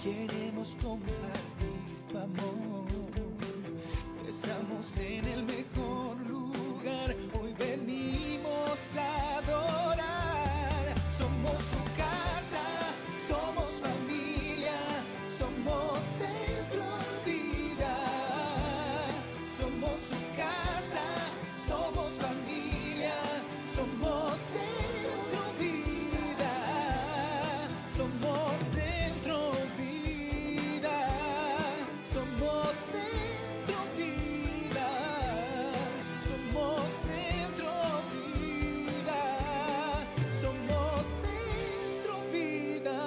Queremos compartir tu amor. Estamos en el mejor lugar. Hoy venimos a adorar. Somos su casa, somos familia, somos Centro Vida. Somos su casa, somos familia, somos Centro Vida. Somos Centro Vida. Somos Centro Vida. Somos Centro Vida. Somos Centro Vida.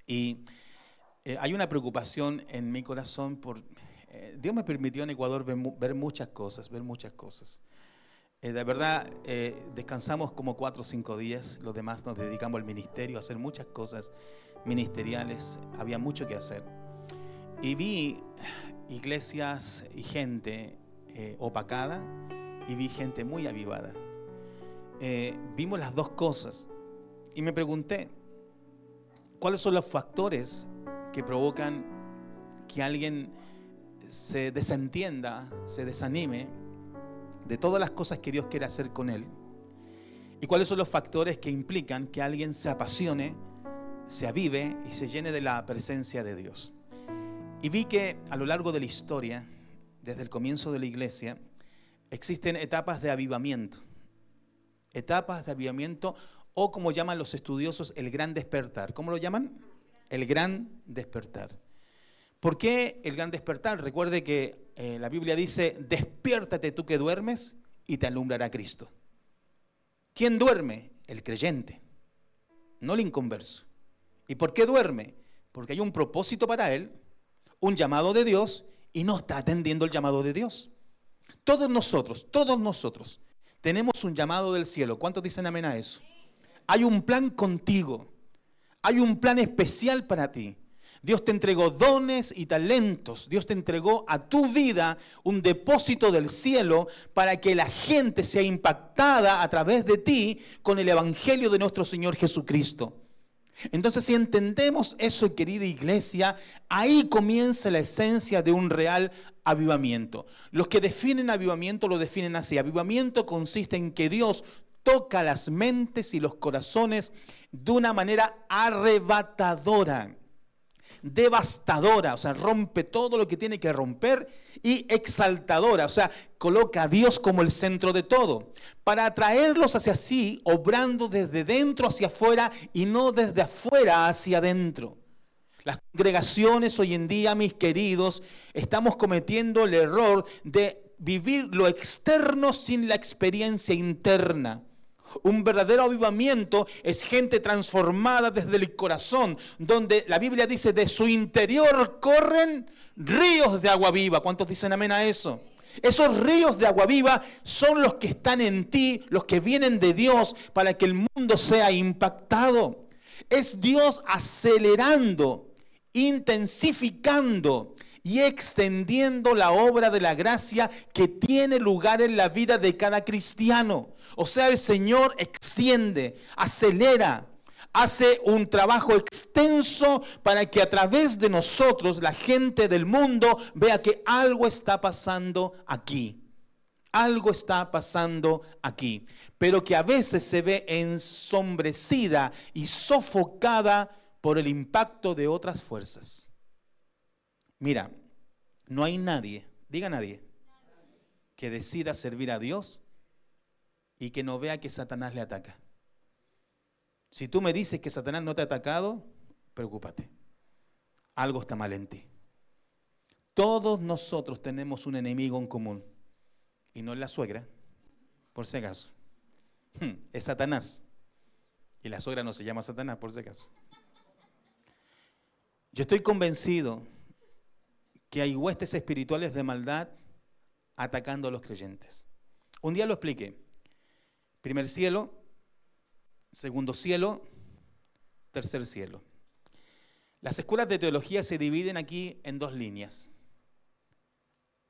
Y hay una preocupación en mi corazón por... Dios me permitió en Ecuador ver muchas cosas, de verdad, descansamos como 4 o 5 días, los demás nos dedicamos al ministerio, a hacer muchas cosas ministeriales, había mucho que hacer. Y vi iglesias y gente opacada y vi gente muy avivada. Vimos las dos cosas y me pregunté, ¿cuáles son los factores que provocan que alguien se desentienda, se desanime de todas las cosas que Dios quiere hacer con él? ¿Y cuáles son los factores que implican que alguien se apasione, se avive y se llene de la presencia de Dios? Y vi que a lo largo de la historia, desde el comienzo de la iglesia, existen etapas de avivamiento. Etapas de avivamiento, o como llaman los estudiosos, el gran despertar. ¿Cómo lo llaman? El gran despertar. ¿Por qué el gran despertar? Recuerde que la Biblia dice, despiértate tú que duermes y te alumbrará Cristo. ¿Quién duerme? El creyente, no el inconverso. ¿Y por qué duerme? Porque hay un propósito para él, un llamado de Dios, y no está atendiendo el llamado de Dios. Todos nosotros tenemos un llamado del cielo. ¿Cuántos dicen amén a eso? Hay un plan contigo, hay un plan especial para ti. Dios te entregó dones y talentos. Dios te entregó a tu vida un depósito del cielo para que la gente sea impactada a través de ti con el evangelio de nuestro Señor Jesucristo. Entonces, si entendemos eso, querida iglesia, ahí comienza la esencia de un real avivamiento. Los que definen avivamiento lo definen así. Avivamiento consiste en que Dios toca las mentes y los corazones de una manera arrebatadora, devastadora, o sea, rompe todo lo que tiene que romper, y exaltadora, o sea, coloca a Dios como el centro de todo, para atraerlos hacia sí, obrando desde dentro hacia afuera y no desde afuera hacia adentro. Las congregaciones hoy en día, mis queridos, estamos cometiendo el error de vivir lo externo sin la experiencia interna. Un verdadero avivamiento es gente transformada desde el corazón, donde la Biblia dice, de su interior corren ríos de agua viva. ¿Cuántos dicen amén a eso? Esos ríos de agua viva son los que están en ti, los que vienen de Dios para que el mundo sea impactado. Es Dios acelerando, intensificando y extendiendo la obra de la gracia que tiene lugar en la vida de cada cristiano. O sea, el Señor extiende, acelera, hace un trabajo extenso para que a través de nosotros la gente del mundo vea que algo está pasando aquí. Algo está pasando aquí, pero que a veces se ve ensombrecida y sofocada por el impacto de otras fuerzas. Mira, no hay nadie, diga nadie, que decida servir a Dios y que no vea que Satanás le ataca. Si tú me dices que Satanás no te ha atacado, preocúpate. Algo está mal en ti. Todos nosotros tenemos un enemigo en común. Y no es la suegra, por si acaso. Es Satanás. Y la suegra no se llama Satanás, por si acaso. Yo estoy convencido que hay huestes espirituales de maldad atacando a los creyentes. Un día lo expliqué. Primer cielo, segundo cielo, tercer cielo. Las escuelas de teología se dividen aquí en dos líneas.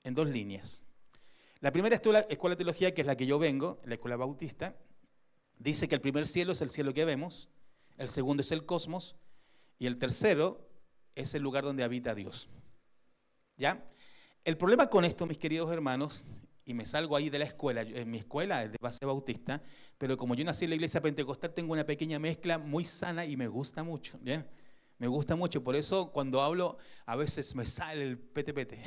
En dos líneas. La primera escuela de teología, que es la que yo vengo, la escuela bautista, dice que el primer cielo es el cielo que vemos, el segundo es el cosmos y el tercero es el lugar donde habita Dios. ¿Ya? El problema con esto, mis queridos hermanos, y me salgo ahí de la escuela, en mi escuela es de base bautista, pero como yo nací en la iglesia pentecostal, tengo una pequeña mezcla muy sana y me gusta mucho. ¿Bien? Me gusta mucho, por eso cuando hablo a veces me sale el pete.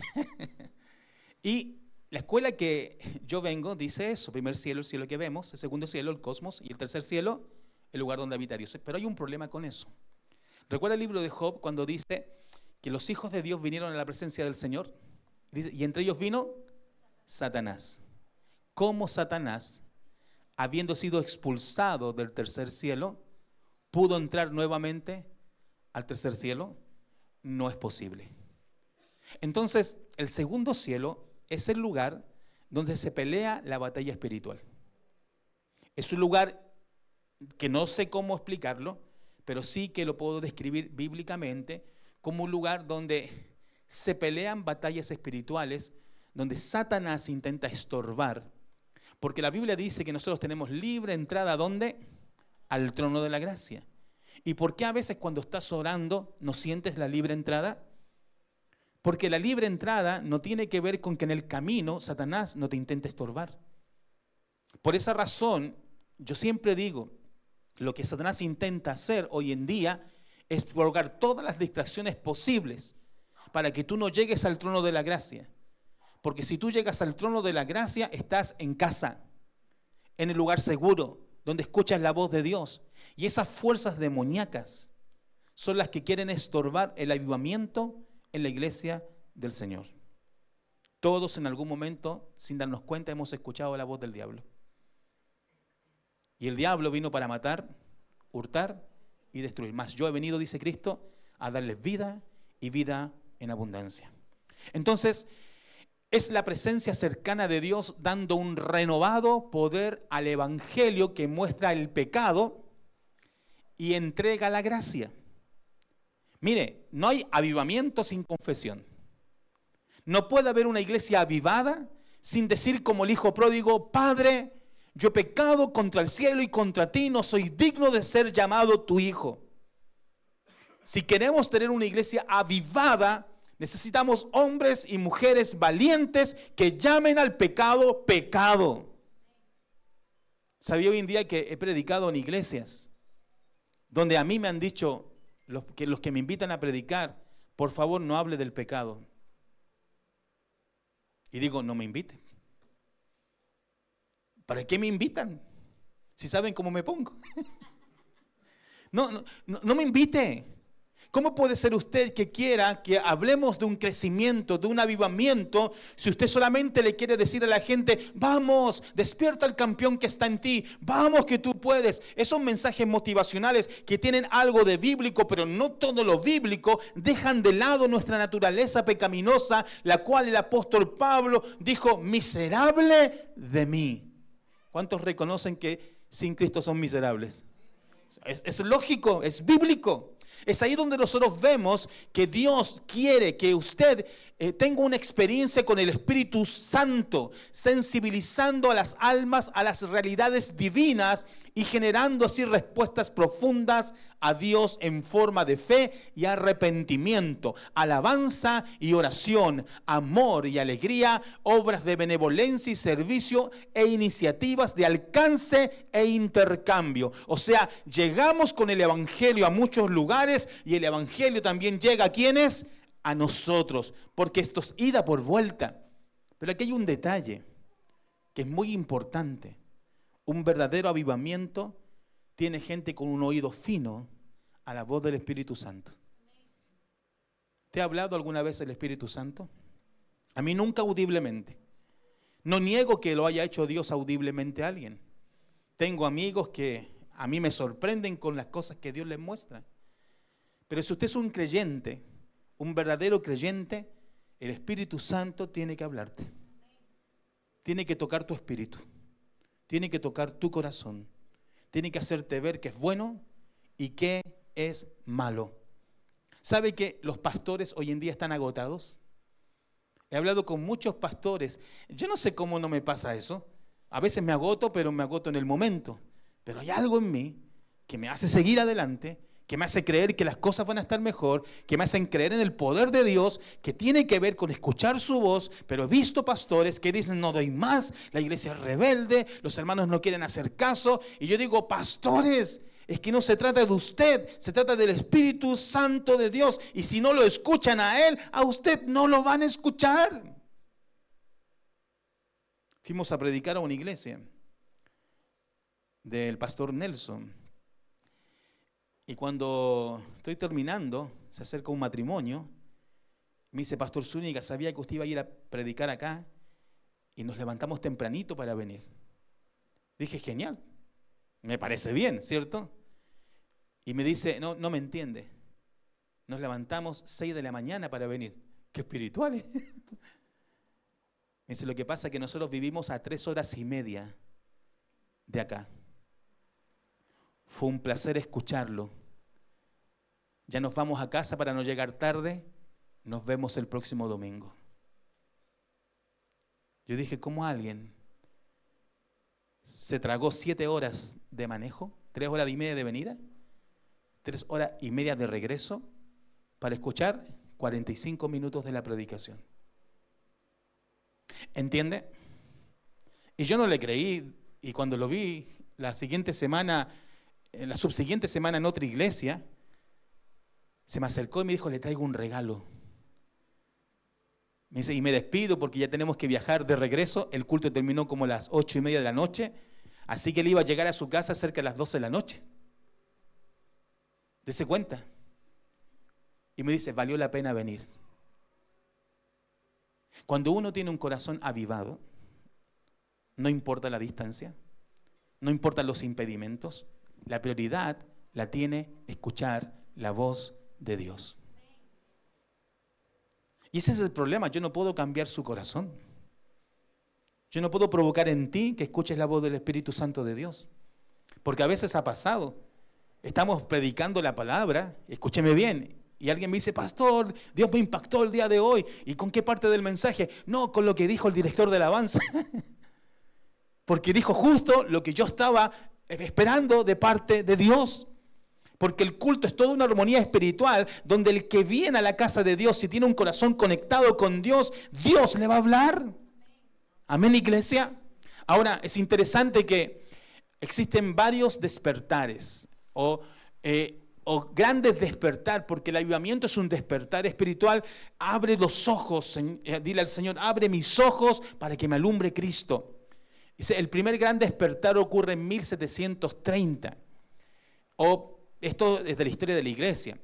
Y la escuela que yo vengo dice eso: primer cielo, el cielo que vemos; el segundo cielo, el cosmos; y el tercer cielo, el lugar donde habita Dios. Pero hay un problema con eso. ¿Recuerda el libro de Job cuando dice que los hijos de Dios vinieron a la presencia del Señor? Dice, y entre ellos vino Satanás. ¿Cómo Satanás, habiendo sido expulsado del tercer cielo, pudo entrar nuevamente al tercer cielo? No es posible. Entonces, el segundo cielo es el lugar donde se pelea la batalla espiritual. Es un lugar que no sé cómo explicarlo, pero sí que lo puedo describir bíblicamente como un lugar donde se pelean batallas espirituales, donde Satanás intenta estorbar. Porque la Biblia dice que nosotros tenemos libre entrada, ¿a dónde? Al trono de la gracia. ¿Y por qué a veces cuando estás orando no sientes la libre entrada? Porque la libre entrada no tiene que ver con que en el camino Satanás no te intente estorbar. Por esa razón, yo siempre digo, lo que Satanás intenta hacer hoy en día es provocar todas las distracciones posibles para que tú no llegues al trono de la gracia. Porque si tú llegas al trono de la gracia, estás en casa, en el lugar seguro, donde escuchas la voz de Dios. Y esas fuerzas demoníacas son las que quieren estorbar el avivamiento en la iglesia del Señor. Todos en algún momento, sin darnos cuenta, hemos escuchado la voz del diablo. Y el diablo vino para matar, hurtar y destruir. Mas yo he venido, dice Cristo, a darles vida y vida en abundancia. Entonces, es la presencia cercana de Dios dando un renovado poder al evangelio que muestra el pecado y entrega la gracia. Mire, no hay avivamiento sin confesión. No puede haber una iglesia avivada sin decir como el hijo pródigo: Padre, yo he pecado contra el cielo y contra ti, no soy digno de ser llamado tu hijo. Si queremos tener una iglesia avivada, necesitamos hombres y mujeres valientes que llamen al pecado pecado. Sabía hoy en día que he predicado en iglesias donde a mí me han dicho los que me invitan a predicar: por favor, no hable del pecado. Y digo, no me inviten. ¿Para qué me invitan? Si saben cómo me pongo. No me invite. ¿Cómo puede ser usted que quiera que hablemos de un crecimiento, de un avivamiento, si usted solamente le quiere decir a la gente: vamos, despierta el campeón que está en ti, vamos que tú puedes? Esos mensajes motivacionales que tienen algo de bíblico, pero no todo lo bíblico, dejan de lado nuestra naturaleza pecaminosa, la cual el apóstol Pablo dijo: miserable de mí. ¿Cuántos reconocen que sin Cristo son miserables? Es lógico, es bíblico. Es ahí donde nosotros vemos que Dios quiere que usted tenga una experiencia con el Espíritu Santo, sensibilizando a las almas a las realidades divinas y generando así respuestas profundas a Dios en forma de fe y arrepentimiento, alabanza y oración, amor y alegría, obras de benevolencia y servicio e iniciativas de alcance e intercambio. O sea, llegamos con el Evangelio a muchos lugares y el Evangelio también llega a ¿quiénes? A nosotros, porque esto es ida por vuelta. Pero aquí hay un detalle que es muy importante. Un verdadero avivamiento tiene gente con un oído fino a la voz del Espíritu Santo. ¿Te ha hablado alguna vez el Espíritu Santo? A mí nunca audiblemente. No niego que lo haya hecho Dios audiblemente a alguien. Tengo amigos que a mí me sorprenden con las cosas que Dios les muestra. Pero si usted es un creyente, un verdadero creyente, el Espíritu Santo tiene que hablarte. tiene que tocar tu espíritu, tiene que tocar tu corazón, tiene que hacerte ver qué es bueno y qué es malo. ¿Sabe que los pastores hoy en día están agotados? He hablado con muchos pastores. Yo no sé cómo no me pasa eso. A veces me agoto, pero me agoto en el momento. Pero hay algo en mí que me hace seguir adelante, que me hace creer que las cosas van a estar mejor, que me hacen creer en el poder de Dios, que tiene que ver con escuchar su voz. Pero he visto pastores que dicen, no doy más, la iglesia es rebelde, los hermanos no quieren hacer caso. Y yo digo, pastores, es que no se trata de usted, se trata del Espíritu Santo de Dios. Y si no lo escuchan a Él, a usted no lo van a escuchar. Fuimos a predicar a una iglesia del pastor Nelson. Y cuando estoy terminando, se acerca un matrimonio. Me dice, Pastor Zúñiga, sabía que usted iba a ir a predicar acá. Y nos levantamos tempranito para venir. Dije, genial. Me parece bien, ¿cierto? Y me dice, no me entiende. Nos levantamos 6 de la mañana para venir. ¡Qué espirituales! Me dice, lo que pasa es que nosotros vivimos a 3 horas y media de acá. Fue un placer escucharlo. Ya nos vamos a casa para no llegar tarde. Nos vemos el próximo domingo. Yo dije, ¿cómo alguien se tragó 7 horas de manejo, 3 horas y media de venida, 3 horas y media de regreso, para escuchar 45 minutos de la predicación? ¿Entiende? Y yo no le creí, y cuando lo vi la subsiguiente semana en otra iglesia, se me acercó y me dijo, le traigo un regalo. Me dice, y me despido porque ya tenemos que viajar de regreso. El culto terminó como a las 8:30 de la noche, así que él iba a llegar a su casa cerca de las 12 de la noche. Dese cuenta. Y me dice, valió la pena venir. Cuando uno tiene un corazón avivado, no importa la distancia, no importan los impedimentos, la prioridad la tiene escuchar la voz de Dios. Y ese es el problema, yo no puedo cambiar su corazón. Yo no puedo provocar en ti que escuches la voz del Espíritu Santo de Dios. Porque a veces ha pasado, estamos predicando la palabra, escúcheme bien, y alguien me dice, pastor, Dios me impactó el día de hoy. ¿Y con qué parte del mensaje? No, con lo que dijo el director de alabanza. Porque dijo justo lo que yo estaba esperando de parte de Dios. Porque el culto es toda una armonía espiritual donde el que viene a la casa de Dios, si tiene un corazón conectado con Dios, Dios le va a hablar. Amén, iglesia. Ahora, es interesante que existen varios despertares o grandes despertar, porque el avivamiento es un despertar espiritual. Abre los ojos, dile al Señor, abre mis ojos para que me alumbre Cristo. Dice, el primer gran despertar ocurre en 1730. Esto es de la historia de la iglesia.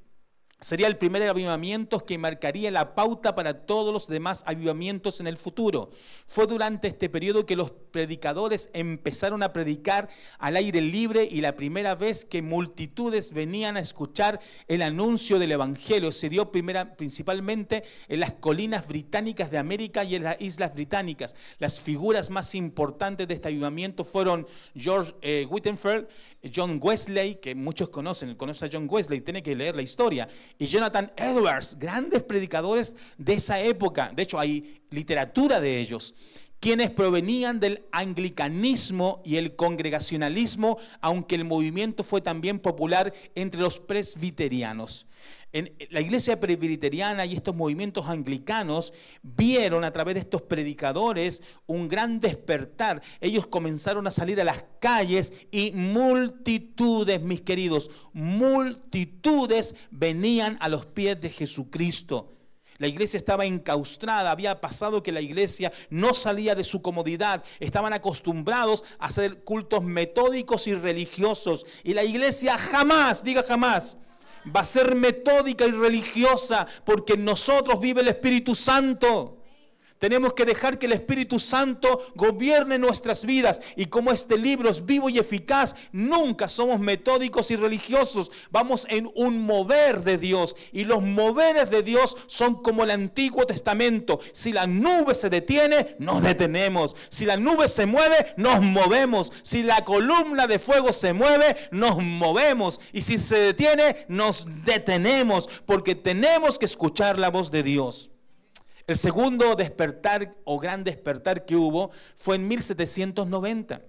Sería el primer avivamiento que marcaría la pauta para todos los demás avivamientos en el futuro. Fue durante este periodo que los predicadores empezaron a predicar al aire libre y la primera vez que multitudes venían a escuchar el anuncio del Evangelio se dio principalmente en las colinas británicas de América y en las islas británicas. Las figuras más importantes de este avivamiento fueron George Whitefield, John Wesley, que muchos conocen a John Wesley, tiene que leer la historia, y Jonathan Edwards, grandes predicadores de esa época. De hecho, hay literatura de ellos, quienes provenían del anglicanismo y el congregacionalismo, aunque el movimiento fue también popular entre los presbiterianos. En la iglesia presbiteriana y estos movimientos anglicanos vieron a través de estos predicadores un gran despertar. Ellos comenzaron a salir a las calles y multitudes, mis queridos, multitudes venían a los pies de Jesucristo. La iglesia estaba enclaustrada, había pasado que la iglesia no salía de su comodidad, estaban acostumbrados a hacer cultos metódicos y religiosos. Y la iglesia jamás, diga jamás, va a ser metódica y religiosa, porque en nosotros vive el Espíritu Santo. Tenemos que dejar que el Espíritu Santo gobierne nuestras vidas. Y como este libro es vivo y eficaz, nunca somos metódicos y religiosos. Vamos en un mover de Dios. Y los moveres de Dios son como el Antiguo Testamento. Si la nube se detiene, nos detenemos. Si la nube se mueve, nos movemos. Si la columna de fuego se mueve, nos movemos. Y si se detiene, nos detenemos. Porque tenemos que escuchar la voz de Dios. El segundo despertar o gran despertar que hubo fue en 1790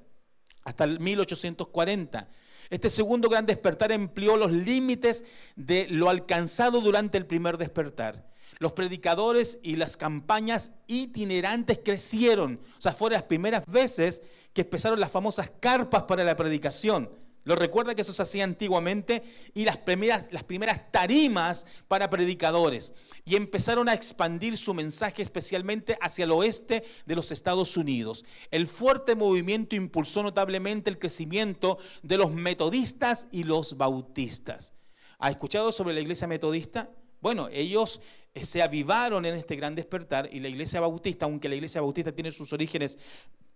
hasta el 1840. Este segundo gran despertar amplió los límites de lo alcanzado durante el primer despertar. Los predicadores y las campañas itinerantes crecieron. O sea, fueron las primeras veces que empezaron las famosas carpas para la predicación. ¿Lo recuerda que eso se hacía antiguamente? Y las primeras tarimas para predicadores. Y empezaron a expandir su mensaje especialmente hacia el oeste de los Estados Unidos. El fuerte movimiento impulsó notablemente el crecimiento de los metodistas y los bautistas. ¿Ha escuchado sobre la iglesia metodista? Bueno, ellos se avivaron en este gran despertar y la iglesia bautista, aunque la iglesia bautista tiene sus orígenes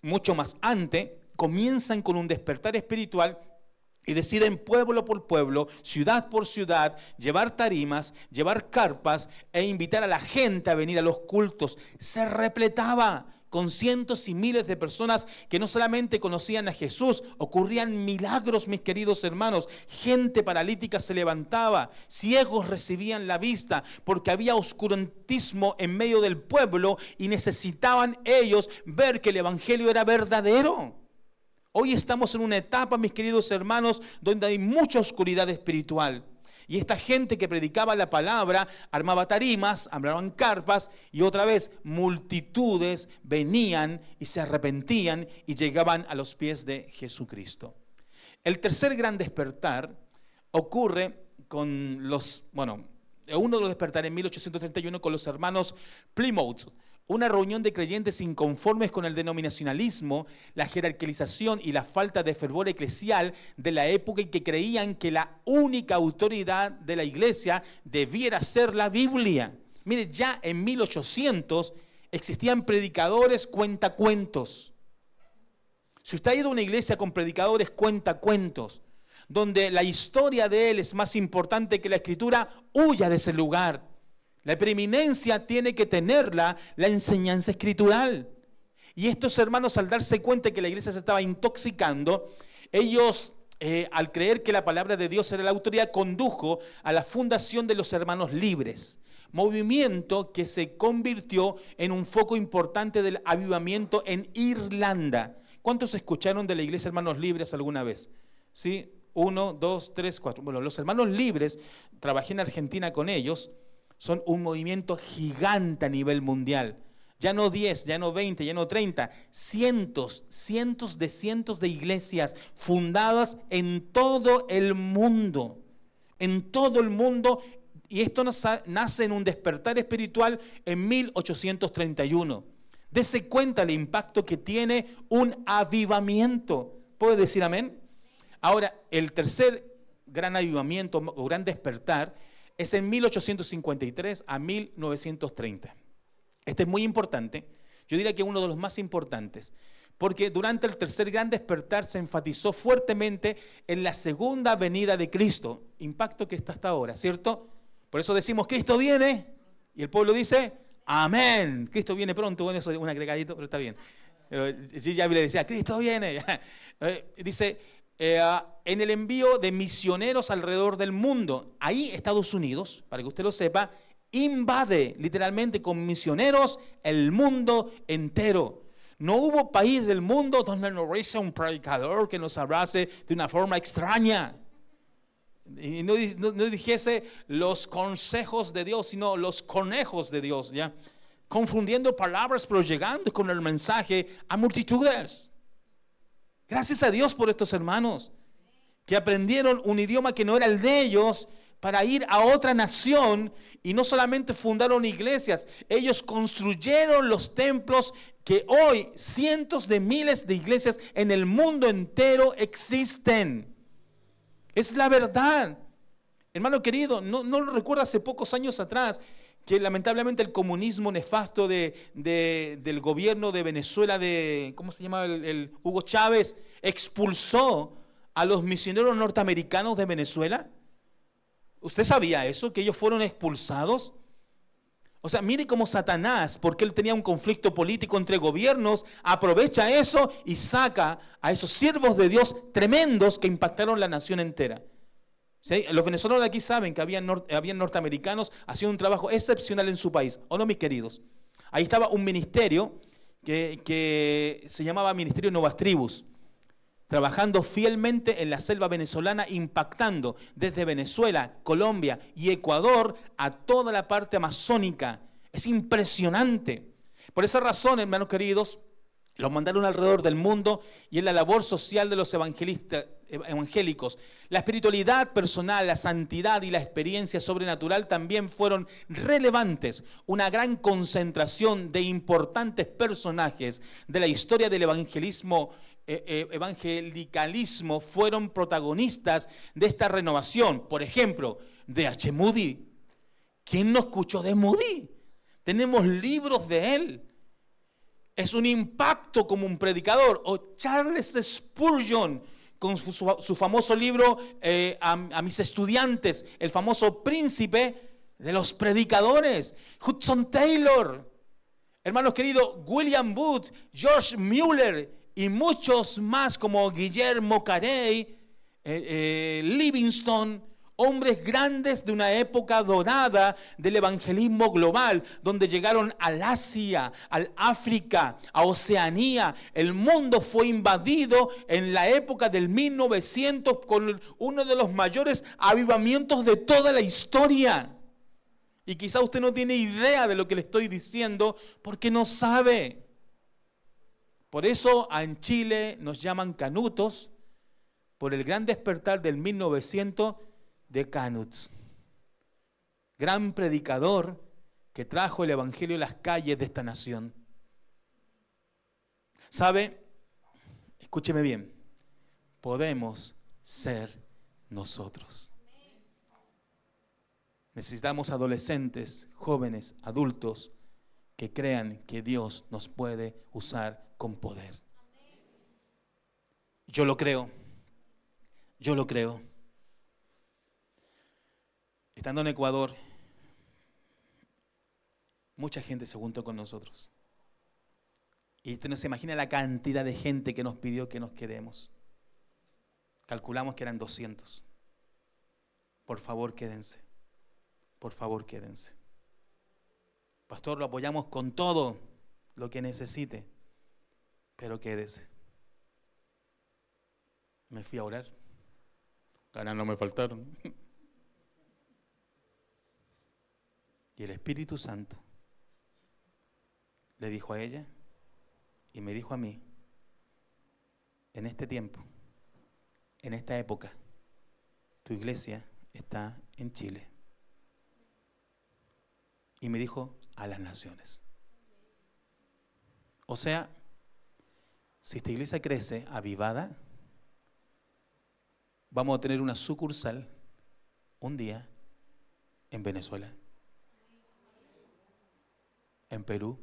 mucho más antes, comienzan con un despertar espiritual y deciden pueblo por pueblo, ciudad por ciudad, llevar tarimas, llevar carpas e invitar a la gente a venir a los cultos. Se repletaba con cientos y miles de personas que no solamente conocían a Jesús, ocurrían milagros, mis queridos hermanos. Gente paralítica se levantaba, ciegos recibían la vista, porque había oscurantismo en medio del pueblo y necesitaban ellos ver que el evangelio era verdadero. Hoy estamos en una etapa, mis queridos hermanos, donde hay mucha oscuridad espiritual. Y esta gente que predicaba la palabra, armaba tarimas, armaban carpas, y otra vez multitudes venían y se arrepentían y llegaban a los pies de Jesucristo. El tercer gran despertar ocurre con uno de los despertares en 1831 con los hermanos Plymouth. Una reunión de creyentes inconformes con el denominacionalismo, la jerarquización y la falta de fervor eclesial de la época y que creían que la única autoridad de la iglesia debiera ser la Biblia. Mire, ya en 1800 existían predicadores cuentacuentos. Si usted ha ido a una iglesia con predicadores cuentacuentos, donde la historia de él es más importante que la escritura, huya de ese lugar. La preeminencia tiene que tenerla la enseñanza escritural. Y estos hermanos, al darse cuenta que la iglesia se estaba intoxicando, ellos, al creer que la palabra de Dios era la autoridad, condujo a la fundación de los Hermanos Libres. Movimiento que se convirtió en un foco importante del avivamiento en Irlanda. ¿Cuántos escucharon de la iglesia Hermanos Libres alguna vez? ¿Sí? 1, 2, 3, 4. Bueno, los Hermanos Libres, trabajé en Argentina con ellos. Son un movimiento gigante a nivel mundial. Ya no 10, ya no 20, ya no 30. Cientos de iglesias fundadas en todo el mundo. En todo el mundo. Y esto nace en un despertar espiritual en 1831. Dese cuenta el impacto que tiene un avivamiento. ¿Puede decir amén? Ahora, el tercer gran avivamiento o gran despertar es en 1853 a 1930. Este es muy importante, yo diría que es uno de los más importantes, porque durante el tercer gran despertar se enfatizó fuertemente en la segunda venida de Cristo, impacto que está hasta ahora, ¿cierto? Por eso decimos, Cristo viene, y el pueblo dice, amén, Cristo viene pronto. Bueno, eso es un agregadito, pero está bien. Yo ya le decía, Cristo viene. Dice, en el envío de misioneros alrededor del mundo. Ahí Estados Unidos, para que usted lo sepa, invade literalmente con misioneros el mundo entero. No hubo país del mundo donde no hubiese un predicador que nos abrace de una forma extraña. Y no dijese los consejos de Dios, sino los conejos de Dios, ¿ya? Confundiendo palabras, pero llegando con el mensaje a multitudes. Gracias a Dios por estos hermanos que aprendieron un idioma que no era el de ellos para ir a otra nación y no solamente fundaron iglesias, ellos construyeron los templos que hoy cientos de miles de iglesias en el mundo entero existen. Es la verdad. Hermano querido, no lo recuerdo hace pocos años atrás que lamentablemente el comunismo nefasto del gobierno de Venezuela, ¿cómo se llamaba? El Hugo Chávez, expulsó a los misioneros norteamericanos de Venezuela. ¿Usted sabía eso? Que ellos fueron expulsados. O sea, mire cómo Satanás, porque él tenía un conflicto político entre gobiernos, aprovecha eso y saca a esos siervos de Dios tremendos que impactaron la nación entera. ¿Sí? Los venezolanos de aquí saben que habían norteamericanos haciendo un trabajo excepcional en su país, ¿o no, mis queridos? Ahí estaba un ministerio que se llamaba Ministerio Nuevas Tribus, trabajando fielmente en la selva venezolana, impactando desde Venezuela, Colombia y Ecuador a toda la parte amazónica. Es impresionante. Por esa razón, hermanos queridos, los mandaron alrededor del mundo y en la labor social de los evangélicos. La espiritualidad personal, la santidad y la experiencia sobrenatural también fueron relevantes. Una gran concentración de importantes personajes de la historia del evangelicalismo fueron protagonistas de esta renovación. Por ejemplo, D.H. Moody. ¿Quién no escuchó de Moody? Tenemos libros de él. Es un impacto como un predicador. O Charles Spurgeon, con su famoso libro a mis estudiantes, el famoso príncipe de los predicadores. Hudson Taylor, hermanos queridos, William Booth, George Mueller y muchos más como Guillermo Carey, Livingstone. Hombres grandes de una época dorada del evangelismo global, donde llegaron al Asia, al África, a Oceanía. El mundo fue invadido en la época del 1900 con uno de los mayores avivamientos de toda la historia. Y quizá usted no tiene idea de lo que le estoy diciendo porque no sabe. Por eso en Chile nos llaman canutos, por el gran despertar del 1900 de Canuts, gran predicador que trajo el evangelio a las calles de esta nación. ¿Sabe? Escúcheme bien, podemos ser nosotros. Necesitamos adolescentes, jóvenes, adultos que crean que Dios nos puede usar con poder. Yo lo creo. Yo lo creo. Estando en Ecuador, mucha gente se juntó con nosotros. Y usted no se imagina la cantidad de gente que nos pidió que nos quedemos. Calculamos que eran 200. Por favor, quédense. Por favor, quédense. Pastor, lo apoyamos con todo lo que necesite, pero quédese. Me fui a orar. Ganas no me faltaron. Y el Espíritu Santo le dijo a ella y me dijo a mí, en este tiempo, en esta época, tu iglesia está en Chile. Y me dijo, a las naciones. O sea, si esta iglesia crece avivada, vamos a tener una sucursal un día en Venezuela, en Perú,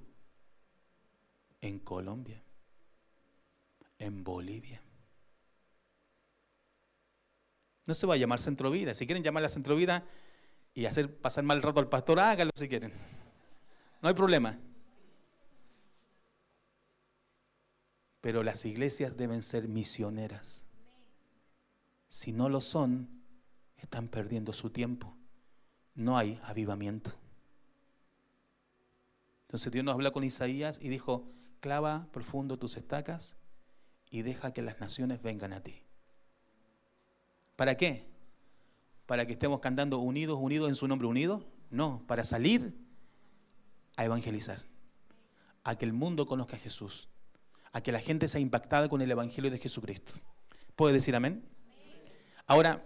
en Colombia, en Bolivia. No se va a llamar Centrovida. Si quieren llamarla Centrovida y hacer pasar mal rato al pastor, háganlo si quieren. No hay problema. Pero las iglesias deben ser misioneras. Si no lo son, están perdiendo su tiempo. No hay avivamiento. Entonces Dios nos habló con Isaías y dijo, clava profundo tus estacas y deja que las naciones vengan a ti. ¿Para qué? ¿Para que estemos cantando unidos en su nombre unido? No, para salir a evangelizar, a que el mundo conozca a Jesús, a que la gente sea impactada con el evangelio de Jesucristo. ¿Puede decir amén? Ahora,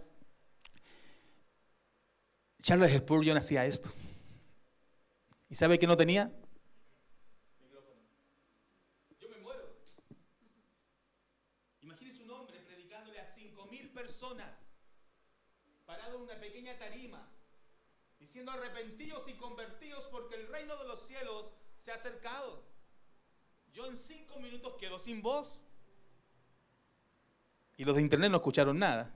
Charles Spurgeon hacía esto. ¿Y sabe qué no tenía? Micrófono. Yo me muero. Imagínese un hombre predicándole a 5.000 personas, parado en una pequeña tarima, diciendo arrepentidos y convertidos porque el reino de los cielos se ha acercado. Yo en 5 minutos quedo sin voz. Y los de internet no escucharon nada.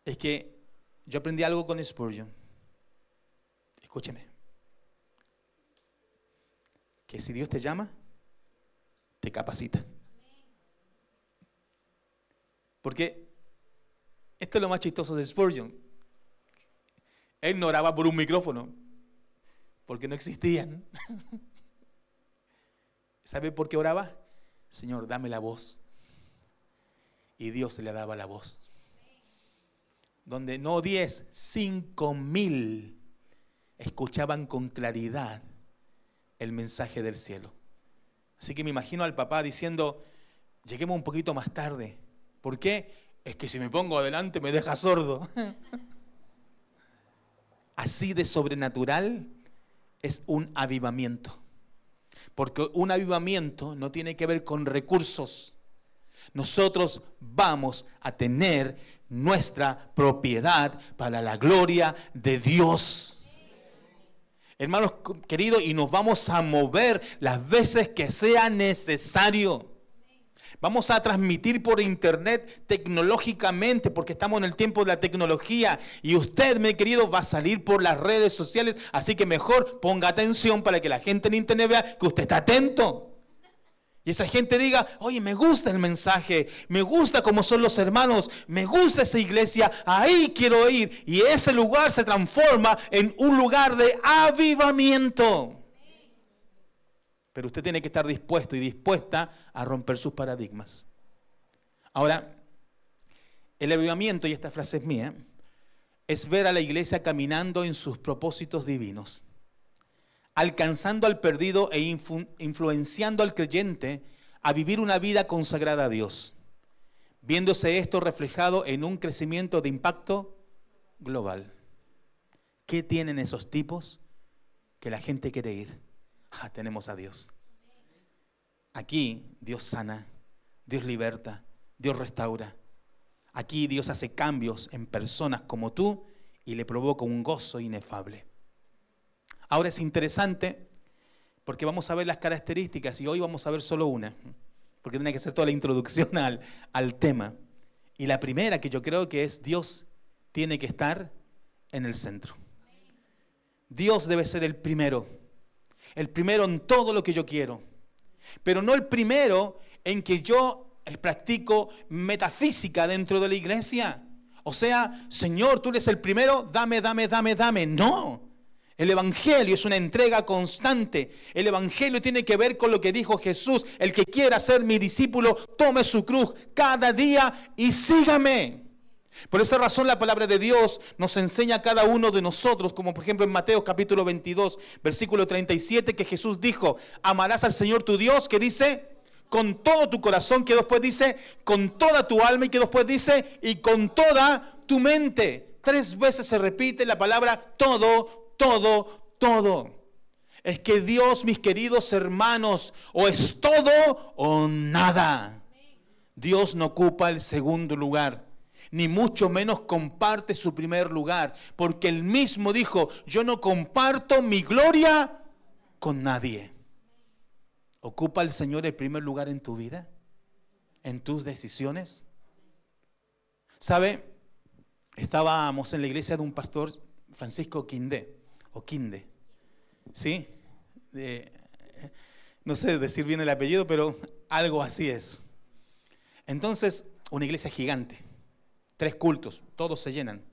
Es que yo aprendí algo con Spurgeon. Escúcheme. Que si Dios te llama, te capacita. Porque esto es lo más chistoso de Spurgeon. Él no oraba por un micrófono, porque no existían. ¿Sabe por qué oraba? Señor, dame la voz. Y Dios se le daba la voz. Donde no 10, 5,000 escuchaban con claridad el mensaje del cielo. Así que me imagino al papá diciendo, lleguemos un poquito más tarde. ¿Por qué? Es que si me pongo adelante me deja sordo. Así de sobrenatural es un avivamiento. Porque un avivamiento no tiene que ver con recursos. Nosotros vamos a tener nuestra propiedad para la gloria de Dios. Hermanos queridos, y nos vamos a mover las veces que sea necesario. Vamos a transmitir por internet tecnológicamente, porque estamos en el tiempo de la tecnología. Y usted, mi querido, va a salir por las redes sociales. Así que mejor ponga atención para que la gente en internet vea que usted está atento. Y esa gente diga, oye, me gusta el mensaje, me gusta cómo son los hermanos, me gusta esa iglesia, ahí quiero ir. Y ese lugar se transforma en un lugar de avivamiento. Pero usted tiene que estar dispuesto y dispuesta a romper sus paradigmas. Ahora, el avivamiento, y esta frase es mía, es ver a la iglesia caminando en sus propósitos divinos, alcanzando al perdido e influenciando al creyente a vivir una vida consagrada a Dios, viéndose esto reflejado en un crecimiento de impacto global. ¿Qué tienen esos tipos? Que la gente quiere ir. Tenemos a Dios. Aquí Dios sana, Dios liberta, Dios restaura. Aquí Dios hace cambios en personas como tú y le provoca un gozo inefable. Ahora es interesante porque vamos a ver las características y hoy vamos a ver solo una, porque tiene que ser toda la introducción al tema. Y la primera que yo creo que es Dios tiene que estar en el centro. Dios debe ser el primero en todo lo que yo quiero, pero no el primero en que yo practico metafísica dentro de la iglesia. O sea, Señor, tú eres el primero, dame. No. El evangelio es una entrega constante. El evangelio tiene que ver con lo que dijo Jesús. El que quiera ser mi discípulo, tome su cruz cada día y sígame. Por esa razón la palabra de Dios nos enseña a cada uno de nosotros, como por ejemplo en Mateo capítulo 22, versículo 37, que Jesús dijo, amarás al Señor tu Dios, que dice, con todo tu corazón, que después dice, con toda tu alma, y que después dice, y con toda tu mente. 3 veces se repite la palabra todo. Es que Dios, mis queridos hermanos, o es todo o nada. Dios no ocupa el segundo lugar, ni mucho menos comparte su primer lugar, porque Él mismo dijo, yo no comparto mi gloria con nadie. ¿Ocupa el Señor el primer lugar en tu vida? ¿En tus decisiones? ¿Sabe? Estábamos en la iglesia de un pastor, Francisco Quinde, ¿sí? No sé decir bien el apellido, pero algo así es. Entonces, una iglesia gigante, 3 cultos, todos se llenan.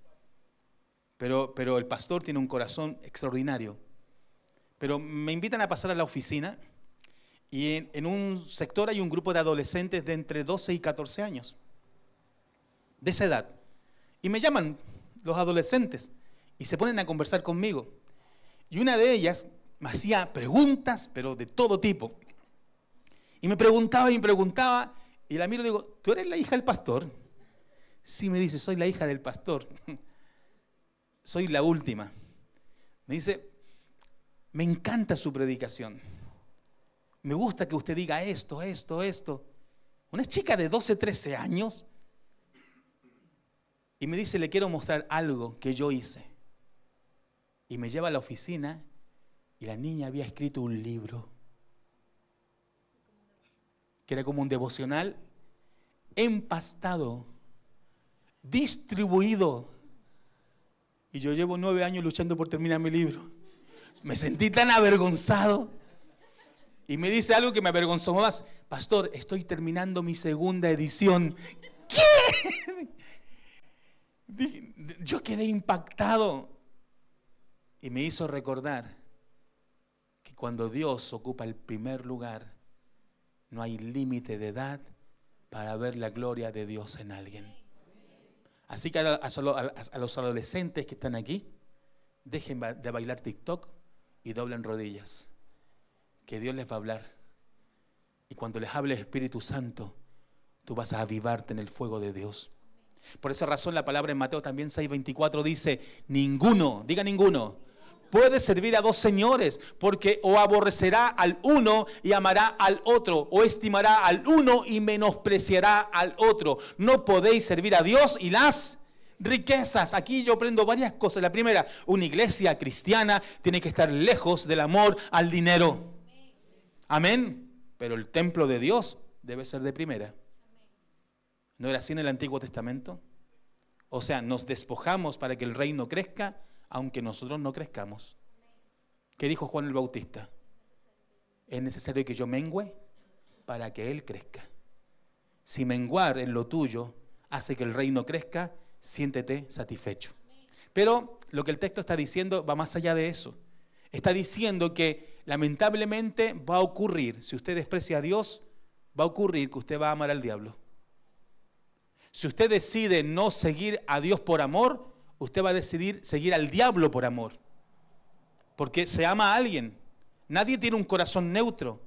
Pero el pastor tiene un corazón extraordinario. Pero me invitan a pasar a la oficina y en un sector hay un grupo de adolescentes de entre 12 y 14 años, de esa edad. Y me llaman los adolescentes y se ponen a conversar conmigo. Y una de ellas me hacía preguntas, pero de todo tipo. Y me preguntaba, y la miro y le digo, ¿tú eres la hija del pastor? Sí, me dice, soy la hija del pastor. Soy la última. Me dice, me encanta su predicación. Me gusta que usted diga esto. Una chica de 12, 13 años. Y me dice, le quiero mostrar algo que yo hice. Y me lleva a la oficina y la niña había escrito un libro. Que era como un devocional empastado, distribuido. Y yo llevo 9 años luchando por terminar mi libro. Me sentí tan avergonzado. Y me dice algo que me avergonzó más. Pastor, estoy terminando mi segunda edición. ¿Qué? Yo quedé impactado. Y me hizo recordar que cuando Dios ocupa el primer lugar, no hay límite de edad para ver la gloria de Dios en alguien. Así que a los adolescentes que están aquí, dejen de bailar TikTok y doblen rodillas. Que Dios les va a hablar. Y cuando les hable el Espíritu Santo, tú vas a avivarte en el fuego de Dios. Por esa razón la palabra en Mateo también 6:24 dice, ninguno, diga ninguno, puede servir a dos señores, porque o aborrecerá al uno y amará al otro, o estimará al uno y menospreciará al otro. No podéis servir a Dios y las riquezas. Aquí yo aprendo varias cosas. La primera, una iglesia cristiana tiene que estar lejos del amor al dinero. Amén. Pero el templo de Dios debe ser de primera. ¿No era así en el Antiguo Testamento? O sea, nos despojamos para que el reino crezca, aunque nosotros no crezcamos. ¿Qué dijo Juan el Bautista? Es necesario que yo mengüe para que Él crezca. Si menguar en lo tuyo hace que el reino crezca, siéntete satisfecho. Pero lo que el texto está diciendo va más allá de eso. Está diciendo que lamentablemente va a ocurrir, si usted desprecia a Dios, va a ocurrir que usted va a amar al diablo. Si usted decide no seguir a Dios por amor, usted va a decidir seguir al diablo por amor. Porque se ama a alguien. Nadie tiene un corazón neutro.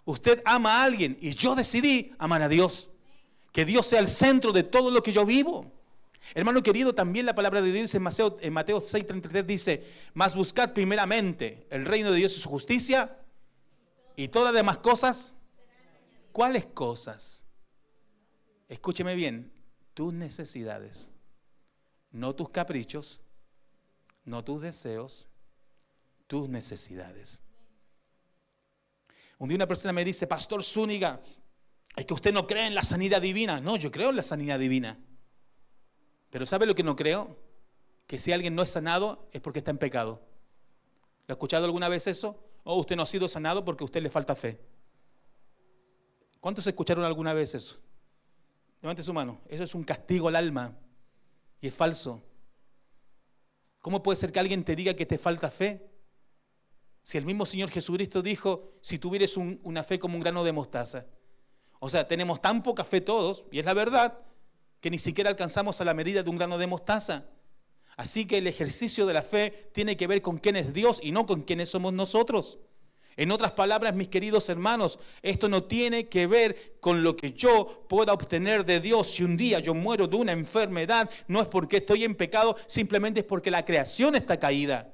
Usted ama a alguien y yo decidí amar a Dios. Que Dios sea el centro de todo lo que yo vivo. Hermano querido, también la palabra de Dios en Mateo 6:33 dice, mas buscad primeramente el reino de Dios y su justicia y todas las demás cosas. ¿Cuáles cosas? Escúcheme bien, tus necesidades, no tus caprichos, no tus deseos, tus necesidades. Un día una persona me dice, Pastor Zúñiga, es que usted no cree en la sanidad divina. No, yo creo en la sanidad divina. Pero ¿sabe lo que no creo? Que si alguien no es sanado es porque está en pecado. ¿Lo ha escuchado alguna vez eso? O usted no ha sido sanado porque a usted le falta fe. ¿Cuántos escucharon alguna vez eso? Levante su mano. Eso es un castigo al alma. Y es falso. ¿Cómo puede ser que alguien te diga que te falta fe? Si el mismo Señor Jesucristo dijo, si tuvieres una fe como un grano de mostaza. O sea, tenemos tan poca fe todos, y es la verdad, que ni siquiera alcanzamos a la medida de un grano de mostaza. Así que el ejercicio de la fe tiene que ver con quién es Dios y no con quiénes somos nosotros. En otras palabras, mis queridos hermanos, esto no tiene que ver con lo que yo pueda obtener de Dios. Si un día yo muero de una enfermedad, no es porque estoy en pecado, simplemente es porque la creación está caída.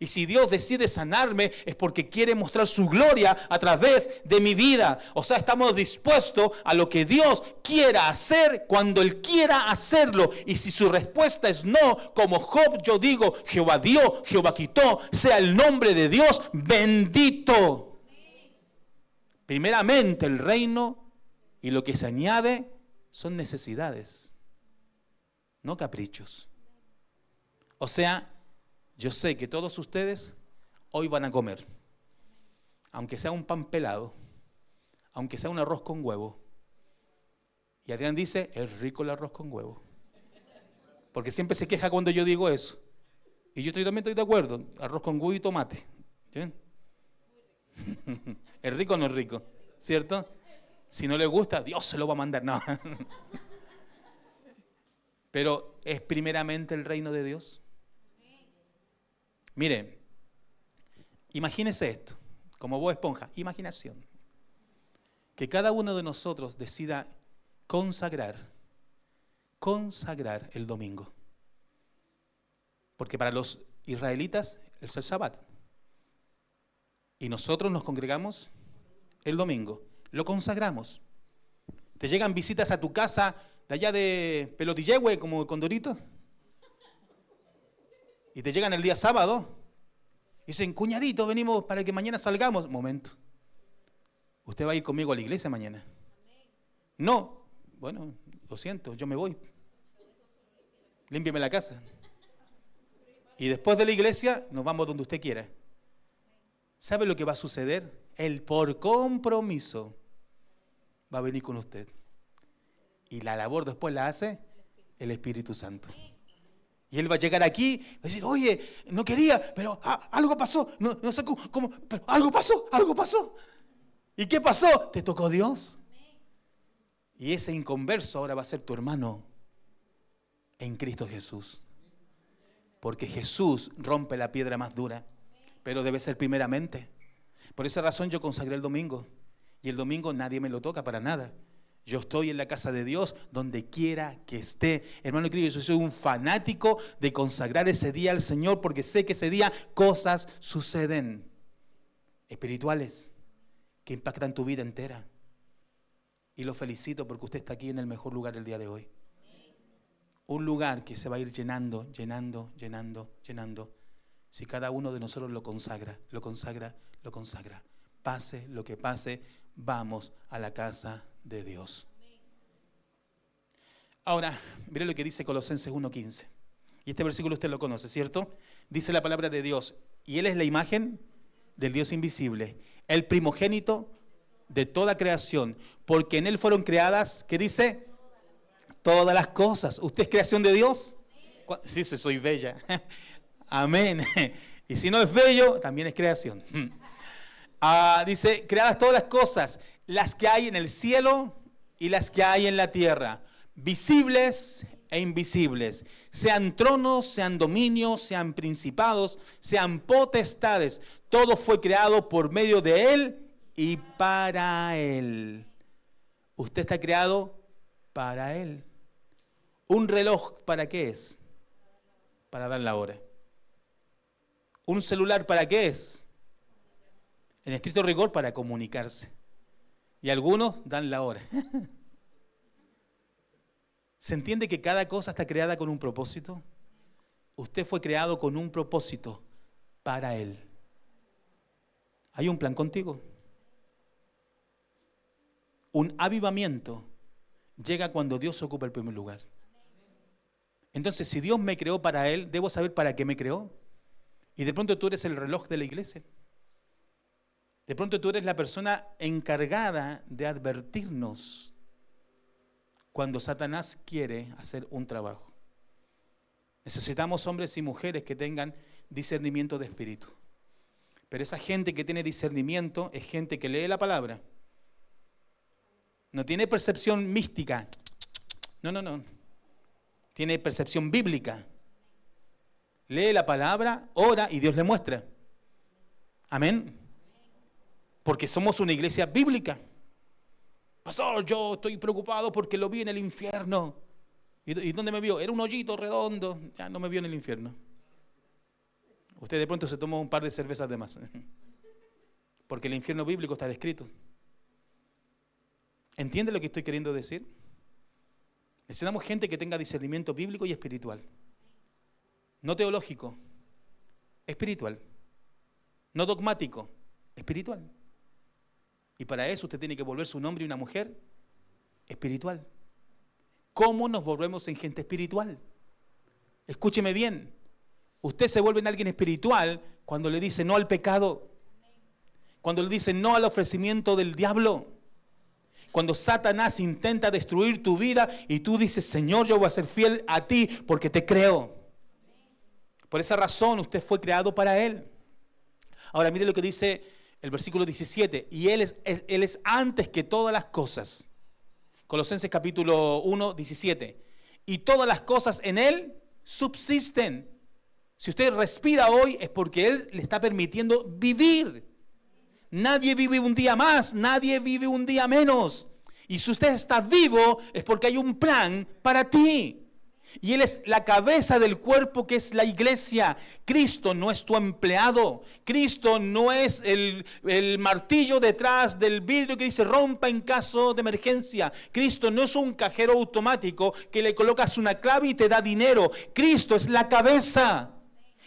Y si Dios decide sanarme es porque quiere mostrar su gloria a través de mi vida. O sea, estamos dispuestos a lo que Dios quiera hacer cuando Él quiera hacerlo. Y si su respuesta es no, como Job yo digo, Jehová dio, Jehová quitó, sea el nombre de Dios bendito. Primeramente el reino y lo que se añade son necesidades, no caprichos. O sea, yo sé que todos ustedes hoy van a comer, aunque sea un pan pelado, aunque sea un arroz con huevo. Y Adrián dice, es rico el arroz con huevo. Porque siempre se queja cuando yo digo eso. Y yo también estoy de acuerdo, arroz con huevo y tomate. ¿Sí? ¿Es rico o no es rico? ¿Cierto? Si no le gusta, Dios se lo va a mandar. No. Pero ¿es primeramente el reino de Dios? Mire, imagínese esto, como Bob Esponja, imaginación. Que cada uno de nosotros decida consagrar el domingo. Porque para los israelitas es el Shabbat. Y nosotros nos congregamos el domingo, lo consagramos. Te llegan visitas a tu casa de allá de Pelotillehue, como Condorito, y te llegan el día sábado, y dicen, cuñadito, venimos para que mañana salgamos. Momento, ¿usted va a ir conmigo a la iglesia mañana? No, bueno, lo siento, yo me voy. Límpiame la casa. Y después de la iglesia nos vamos donde usted quiera. ¿Sabe lo que va a suceder? Él por compromiso va a venir con usted. Y la labor después la hace el Espíritu Santo. Y Él va a llegar aquí y va a decir, oye, no quería, pero algo pasó. No sé cómo, pero algo pasó. ¿Y qué pasó? Te tocó Dios. Y ese inconverso ahora va a ser tu hermano en Cristo Jesús. Porque Jesús rompe la piedra más dura, pero debe ser primeramente. Por esa razón yo consagré el domingo. Y el domingo nadie me lo toca para nada. Yo estoy en la casa de Dios donde quiera que esté. Hermano querido, yo soy un fanático de consagrar ese día al Señor porque sé que ese día cosas suceden espirituales que impactan tu vida entera. Y lo felicito porque usted está aquí en el mejor lugar el día de hoy. Un lugar que se va a ir llenando. Si cada uno de nosotros lo consagra. Pase lo que pase, vamos a la casa de Dios. Ahora, mire lo que dice Colosenses 1:15. Y este versículo usted lo conoce, ¿cierto? Dice la palabra de Dios. Y Él es la imagen del Dios invisible, el primogénito de toda creación, porque en Él fueron creadas, ¿qué dice? Todas las cosas. ¿Usted es creación de Dios? Sí, soy bella. Amén. Y si no es bello, también es creación. Dice, creadas todas las cosas, las que hay en el cielo y las que hay en la tierra, visibles e invisibles, sean tronos, sean dominios, sean principados, sean potestades. Todo fue creado por medio de Él y para Él. Usted está creado para Él. ¿Un reloj para qué es? Para dar la hora. ¿Un celular para qué es? En estricto rigor, para comunicarse. Y algunos dan la hora. ¿Se entiende que cada cosa está creada con un propósito? Usted fue creado con un propósito para Él. ¿Hay un plan contigo? Un avivamiento llega cuando Dios ocupa el primer lugar. Entonces, si Dios me creó para Él, debo saber para qué me creó. Y de pronto tú eres el reloj de la iglesia. De pronto tú eres la persona encargada de advertirnos cuando Satanás quiere hacer un trabajo. Necesitamos hombres y mujeres que tengan discernimiento de espíritu. Pero esa gente que tiene discernimiento es gente que lee la palabra. No tiene percepción mística. No. Tiene percepción bíblica. Lee la palabra, ora y Dios le muestra. Amén. Porque somos una iglesia bíblica. Pastor, yo estoy preocupado porque lo vi en el infierno. ¿Y dónde me vio? Era un hoyito redondo. Ya no me vio en el infierno. Usted de pronto se tomó un par de cervezas de más. Porque el infierno bíblico está descrito. ¿Entiende lo que estoy queriendo decir? Necesitamos gente que tenga discernimiento bíblico y espiritual. No teológico, espiritual. No dogmático, espiritual. Y para eso usted tiene que volverse un hombre y una mujer espiritual. ¿Cómo nos volvemos en gente espiritual? Escúcheme bien. Usted se vuelve en alguien espiritual cuando le dice no al pecado. Cuando le dice no al ofrecimiento del diablo. Cuando Satanás intenta destruir tu vida y tú dices, Señor, yo voy a ser fiel a ti porque te creo. Por esa razón usted fue creado para Él. Ahora mire lo que dice el versículo 17. Y Él es antes que todas las cosas. Colosenses capítulo 1, 17. Y todas las cosas en Él subsisten. Si usted respira hoy es porque Él le está permitiendo vivir. Nadie vive un día más, nadie vive un día menos. Y si usted está vivo es porque hay un plan para ti. Y Él es la cabeza del cuerpo que es la iglesia. Cristo no es tu empleado. Cristo no es el martillo detrás del vidrio que dice rompa en caso de emergencia. Cristo no es un cajero automático que le colocas una clave y te da dinero. Cristo es la cabeza.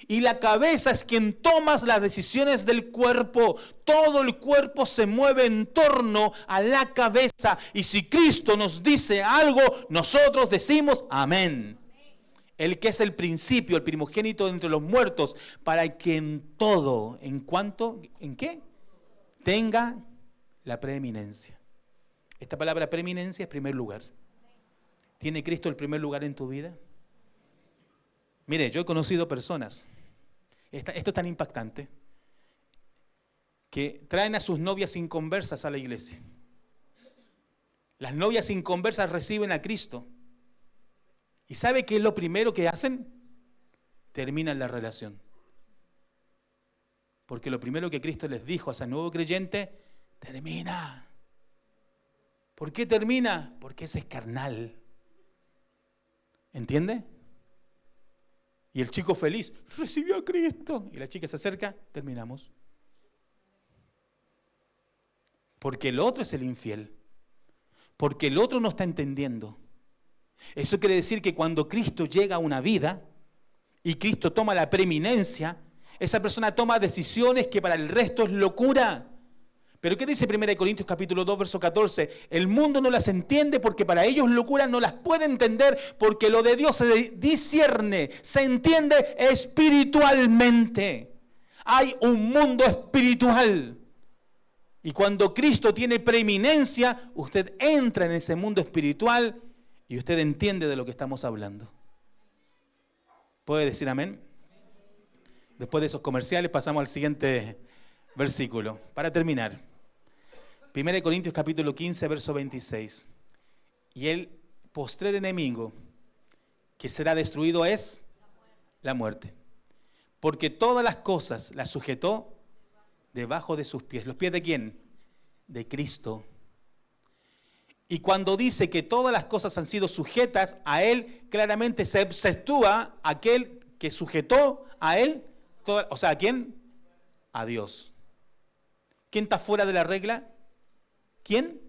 Y la cabeza es quien toma las decisiones del cuerpo. Todo el cuerpo se mueve en torno a la cabeza. Y si Cristo nos dice algo, nosotros decimos amén. El que es el principio, el primogénito de entre los muertos, para que en todo, ¿en qué? Tenga la preeminencia. Esta palabra preeminencia es primer lugar. ¿Tiene Cristo el primer lugar en tu vida? Mire, yo he conocido personas, esto es tan impactante, que traen a sus novias inconversas a la iglesia. Las novias inconversas reciben a Cristo. ¿Y sabe qué es lo primero que hacen? Terminan la relación. Porque lo primero que Cristo les dijo a ese nuevo creyente, termina. ¿Por qué termina? Porque ese es carnal. ¿Entiende? Y el chico feliz, recibió a Cristo. Y la chica se acerca, terminamos. Porque el otro es el infiel. Porque el otro no está entendiendo. Eso quiere decir que cuando Cristo llega a una vida y Cristo toma la preeminencia, esa persona toma decisiones que para el resto es locura. Pero ¿qué dice 1 Corintios capítulo 2, verso 14? El mundo no las entiende porque para ellos locura, no las puede entender porque lo de Dios se discierne, se entiende espiritualmente. Hay un mundo espiritual. Y cuando Cristo tiene preeminencia, usted entra en ese mundo espiritual y usted entiende de lo que estamos hablando. ¿Puede decir amén? Después de esos comerciales pasamos al siguiente versículo. Para terminar, 1 Corintios capítulo 15, verso 26. Y el postrer enemigo que será destruido es la muerte. Porque todas las cosas las sujetó debajo de sus pies. ¿Los pies de quién? De Cristo. Y cuando dice que todas las cosas han sido sujetas a Él, claramente se exceptúa aquel que sujetó a Él. O sea, ¿a quién? A Dios. ¿Quién está fuera de la regla? ¿Quién?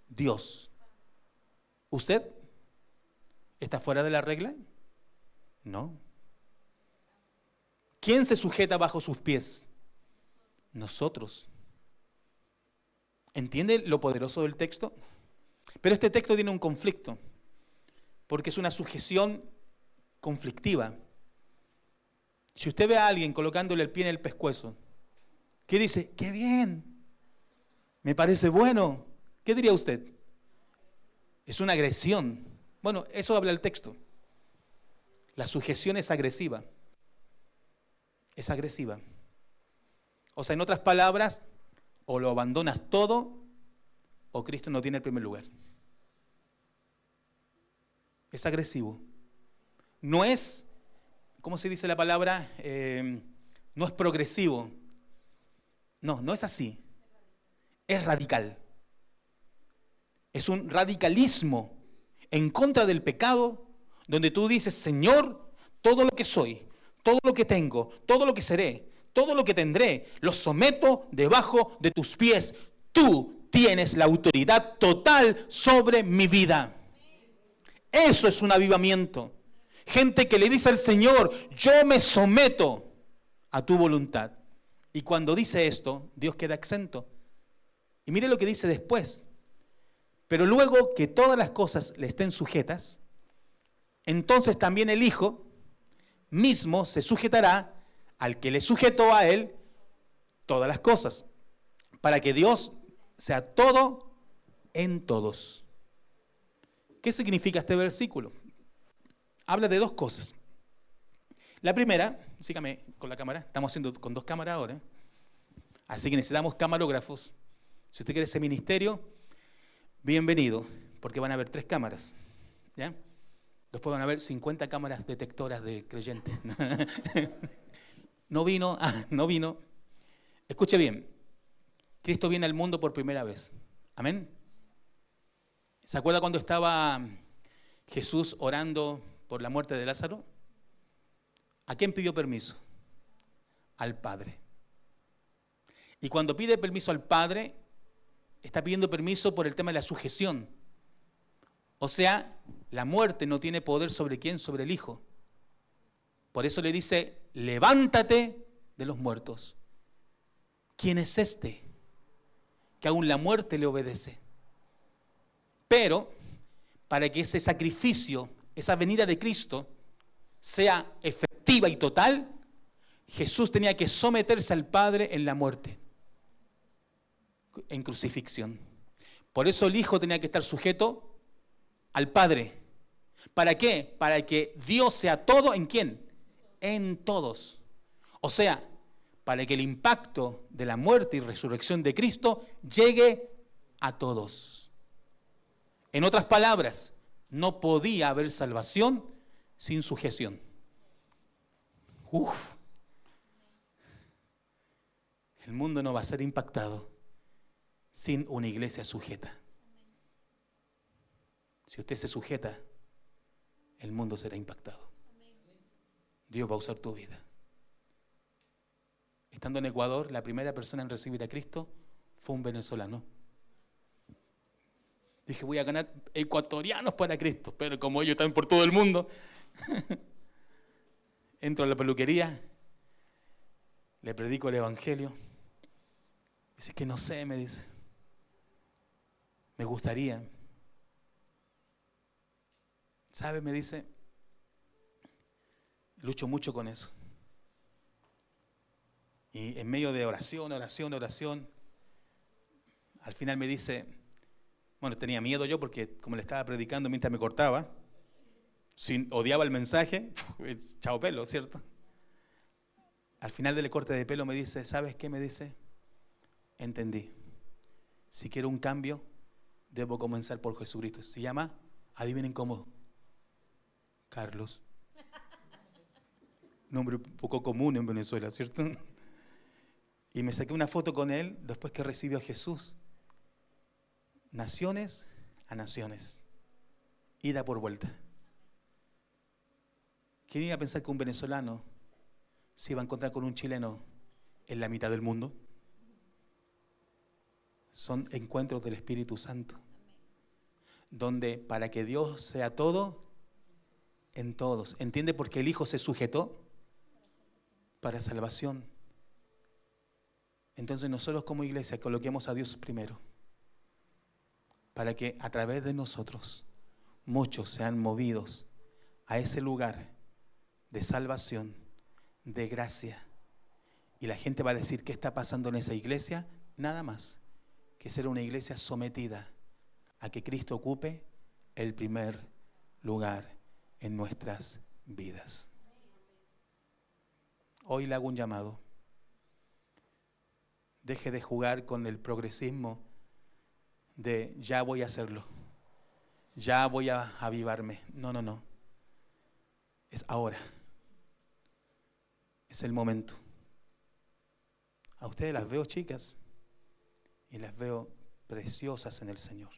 Dios. ¿Usted está fuera de la regla? No. ¿Quién se sujeta bajo sus pies? Nosotros. ¿Entiende lo poderoso del texto? Pero este texto tiene un conflicto, porque es una sujeción conflictiva. Si usted ve a alguien colocándole el pie en el pescuezo, ¿qué dice? ¡Qué bien! Me parece bueno. ¿Qué diría usted? Es una agresión. Bueno, eso habla el texto. La sujeción es agresiva. Es agresiva. O sea, en otras palabras, o lo abandonas todo, o Cristo no tiene el primer lugar. Es agresivo. No es, ¿cómo se dice la palabra? No es progresivo. No es así. Es radical. Es un radicalismo en contra del pecado, donde tú dices, Señor, todo lo que soy, todo lo que tengo, todo lo que seré, todo lo que tendré, lo someto debajo de tus pies. Tú tienes la autoridad total sobre mi vida. Eso es un avivamiento. Gente que le dice al Señor, yo me someto a tu voluntad. Y cuando dice esto, Dios queda exento. Y mire lo que dice después. Pero luego que todas las cosas le estén sujetas, entonces también el Hijo mismo se sujetará al que le sujetó a Él todas las cosas, para que Dios sea todo en todos. ¿Qué significa este versículo? Habla de dos cosas. La primera, sígame con la cámara, estamos haciendo con 2 cámaras ahora, así que necesitamos camarógrafos. Si usted quiere ese ministerio, bienvenido, porque van a haber 3 cámaras, ¿ya? Después van a haber 50 cámaras detectoras de creyentes. No vino. Escuche bien, Cristo viene al mundo por primera vez. Amén. ¿Se acuerda cuando estaba Jesús orando por la muerte de Lázaro? ¿A quién pidió permiso? Al Padre. Y cuando pide permiso al Padre, está pidiendo permiso por el tema de la sujeción. O sea, la muerte no tiene poder sobre quién, sobre el Hijo. Por eso le dice, levántate de los muertos. ¿Quién es este? Que aún la muerte le obedece. Pero, para que ese sacrificio, esa venida de Cristo, sea efectiva y total, Jesús tenía que someterse al Padre en la muerte, en crucifixión. Por eso el Hijo tenía que estar sujeto al Padre. ¿Para qué? Para que Dios sea todo, ¿en quién? En todos. O sea, para que el impacto de la muerte y resurrección de Cristo llegue a todos. En otras palabras, no podía haber salvación sin sujeción. El mundo no va a ser impactado sin una iglesia sujeta. Si usted se sujeta, el mundo será impactado. Dios va a usar tu vida. Estando en Ecuador, la primera persona en recibir a Cristo fue un venezolano. Dije, voy a ganar ecuatorianos para Cristo, pero como ellos están por todo el mundo, entro a la peluquería, le predico el evangelio. Dice que no sé, me dice. Me gustaría. ¿Sabe? Me dice, lucho mucho con eso. Y en medio de oración, al final me dice, bueno, tenía miedo yo porque como le estaba predicando mientras me cortaba, odiaba el mensaje, chao pelo, ¿cierto? Al final del corte de pelo me dice, ¿sabes qué? Me dice, entendí. Si quiero un cambio, debo comenzar por Jesucristo. Se llama, adivinen cómo, Carlos. Nombre poco común en Venezuela, ¿cierto? Y me saqué una foto con él después que recibió a Jesús. Naciones a naciones. Ida por vuelta. ¿Quién iba a pensar que un venezolano se iba a encontrar con un chileno en la mitad del mundo? Son encuentros del Espíritu Santo. Donde para que Dios sea todo, en todos. ¿Entiende por qué el Hijo se sujetó? Para salvación. Entonces nosotros como iglesia coloquemos a Dios primero. Para que a través de nosotros muchos sean movidos a ese lugar de salvación, de gracia. Y la gente va a decir, ¿qué está pasando en esa iglesia? Nada más que ser una iglesia sometida a que Cristo ocupe el primer lugar en nuestras vidas. Hoy le hago un llamado. Deje de jugar con el progresismo de ya voy a hacerlo, ya voy a avivarme. No. Es ahora. Es el momento. A ustedes las veo chicas y las veo preciosas en el Señor.